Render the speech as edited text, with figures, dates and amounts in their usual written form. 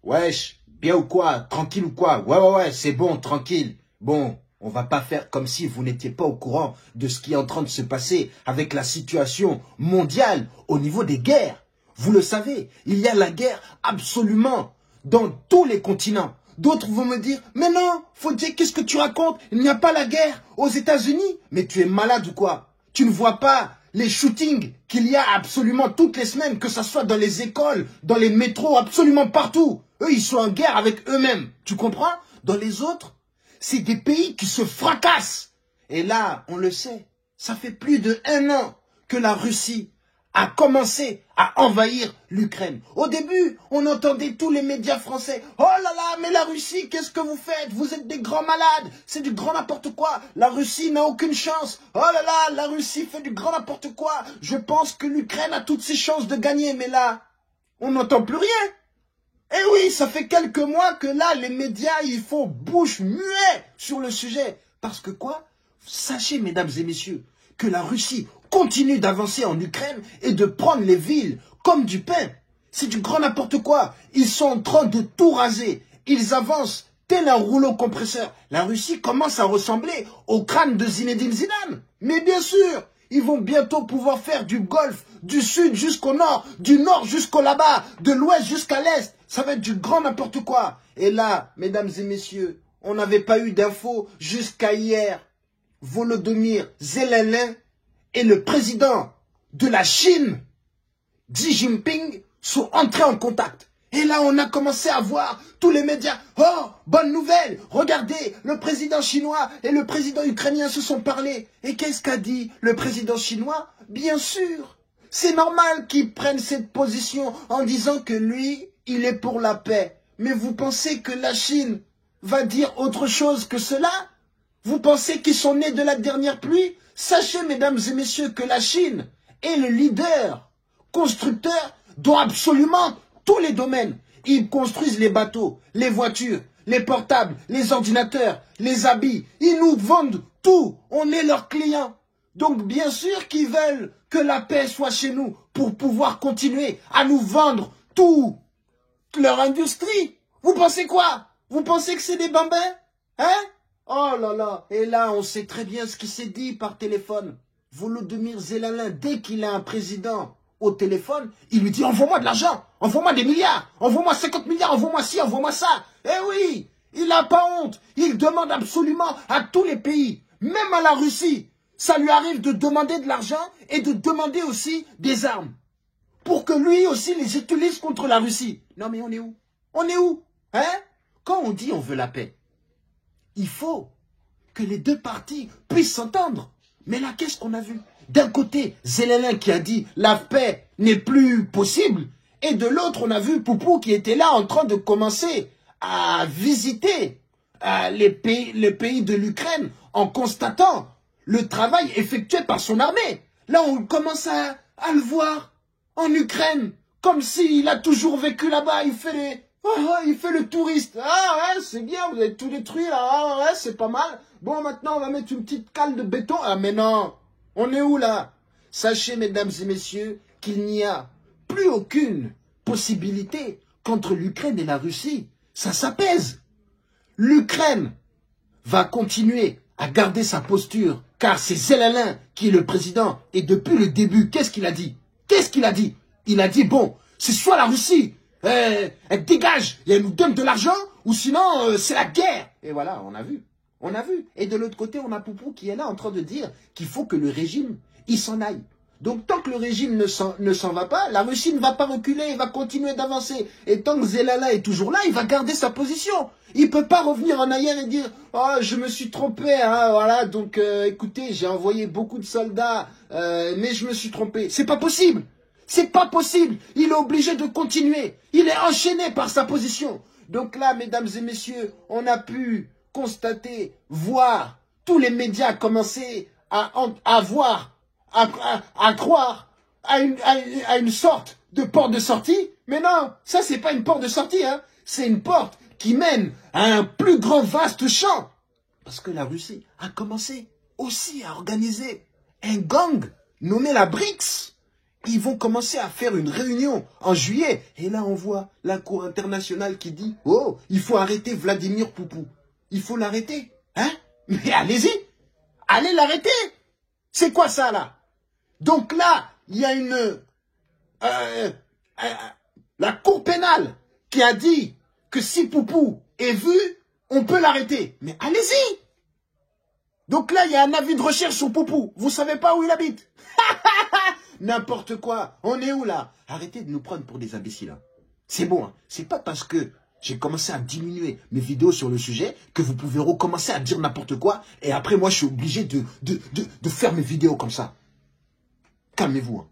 Wesh, bien ou quoi? Tranquille ou quoi? Ouais, c'est bon, tranquille. Bon, on va pas faire comme si vous n'étiez pas au courant de ce qui est en train de se passer avec la situation mondiale au niveau des guerres. Vous le savez, il y a la guerre absolument dans tous les continents. D'autres vont me dire, mais non, faut dire, qu'est-ce que tu racontes? Il n'y a pas la guerre aux États-Unis. Mais tu es malade ou quoi? Tu ne vois pas les shootings qu'il y a absolument toutes les semaines, que ce soit dans les écoles, dans les métros, absolument partout. Eux, ils sont en guerre avec eux-mêmes. Tu comprends? Dans les autres, c'est des pays qui se fracassent. Et là, on le sait, ça fait plus de 1 an que la Russie a commencé à envahir l'Ukraine. Au début, on entendait tous les médias français. Oh là là, mais la Russie, qu'est-ce que vous faites? Vous êtes des grands malades. C'est du grand n'importe quoi. La Russie n'a aucune chance. Oh là là, la Russie fait du grand n'importe quoi. Je pense que l'Ukraine a toutes ses chances de gagner. Mais là, on n'entend plus rien. Eh oui, ça fait quelques mois que là, les médias, ils font bouche muette sur le sujet. Parce que quoi? Sachez, mesdames et messieurs, que la Russie continue d'avancer en Ukraine et de prendre les villes comme du pain. C'est du grand n'importe quoi. Ils sont en train de tout raser. Ils avancent tel un rouleau compresseur. La Russie commence à ressembler au crâne de Zinedine Zidane. Mais bien sûr, ils vont bientôt pouvoir faire du Golfe, du sud jusqu'au nord, du nord jusqu'au là-bas, de l'ouest jusqu'à l'est. Ça va être du grand n'importe quoi. Et là, mesdames et messieurs, on n'avait pas eu d'infos jusqu'à hier. Volodymyr Zelensky et le président de la Chine, Xi Jinping, sont entrés en contact. Et là, on a commencé à voir tous les médias. Oh, bonne nouvelle, regardez, le président chinois et le président ukrainien se sont parlé. Et qu'est-ce qu'a dit le président chinois? Bien sûr, c'est normal qu'il prenne cette position en disant que lui, il est pour la paix. Mais vous pensez que la Chine va dire autre chose que cela? Vous pensez qu'ils sont nés de la dernière pluie? Sachez, mesdames et messieurs, que la Chine est le leader constructeur dans absolument tous les domaines. Ils construisent les bateaux, les voitures, les portables, les ordinateurs, les habits. Ils nous vendent tout. On est leurs clients. Donc, bien sûr qu'ils veulent que la paix soit chez nous pour pouvoir continuer à nous vendre toute leur industrie. Vous pensez quoi? Vous pensez que c'est des bambins? Hein? Oh là là, et là, on sait très bien ce qui s'est dit par téléphone. Volodymyr Zelensky, dès qu'il a un président au téléphone, il lui dit « Envoie-moi de l'argent, envoie-moi des milliards, envoie-moi 50 milliards, envoie-moi ci, envoie-moi ça. » Eh oui, il n'a pas honte, il demande absolument à tous les pays, même à la Russie. Ça lui arrive de demander de l'argent et de demander aussi des armes. Pour que lui aussi les utilise contre la Russie. Non mais on est où? On est où? Hein? Quand on dit on veut la paix, il faut que les deux parties puissent s'entendre. Mais là, qu'est-ce qu'on a vu? D'un côté, Zelensky qui a dit la paix n'est plus possible. Et de l'autre, on a vu Poupou qui était là en train de commencer à visiter les pays de l'Ukraine en constatant le travail effectué par son armée. Là, on commence à le voir en Ukraine, comme s'il a toujours vécu là-bas. Il fait le touriste. Ah ouais, c'est bien, vous avez tout détruit là. Ah ouais, c'est pas mal. Bon, maintenant, on va mettre une petite cale de béton. Ah mais non, on est où là? Sachez, mesdames et messieurs, qu'il n'y a plus aucune possibilité qu'entre l'Ukraine et la Russie, ça s'apaise. L'Ukraine va continuer à garder sa posture, car c'est Zelensky qui est le président. Et depuis le début, qu'est-ce qu'il a dit? Qu'est-ce qu'il a dit? Il a dit, bon, c'est soit la Russie, elle dégage et elle nous donne de l'argent, ou sinon, c'est la guerre. Et voilà, on a vu. On a vu. Et de l'autre côté, on a Poupou qui est là en train de dire qu'il faut que le régime, il s'en aille. Donc, tant que le régime ne s'en va pas, la Russie ne va pas reculer, il va continuer d'avancer. Et tant que Zelensky est toujours là, il va garder sa position. Il peut pas revenir en arrière et dire « Oh, je me suis trompé, hein, voilà, donc écoutez, j'ai envoyé beaucoup de soldats, mais je me suis trompé. » C'est pas possible. C'est pas possible. Il est obligé de continuer. Il est enchaîné par sa position. Donc là, mesdames et messieurs, on a pu constater, voir tous les médias commencer à croire à une sorte de porte de sortie. Mais non, ça c'est pas une porte de sortie, hein. C'est une porte qui mène à un plus grand vaste champ. Parce que la Russie a commencé aussi à organiser un gang nommé la BRICS. Ils vont commencer à faire une réunion en juillet. Et là, on voit la Cour internationale qui dit « Oh, il faut arrêter Vladimir Poupou. Il faut l'arrêter. Hein? Mais allez-y. Allez l'arrêter. C'est quoi ça, là? Donc là, il y a la Cour pénale qui a dit que si Poupou est vu, on peut l'arrêter. Mais allez-y. Donc là, il y a un avis de recherche sur Poupou. Vous savez pas où il habite. N'importe quoi. On est où là? Arrêtez de nous prendre pour des imbéciles. Hein. C'est bon. Hein. C'est pas parce que j'ai commencé à diminuer mes vidéos sur le sujet que vous pouvez recommencer à dire n'importe quoi. Et après, moi, je suis obligé de faire mes vidéos comme ça. Calmez-vous. Hein.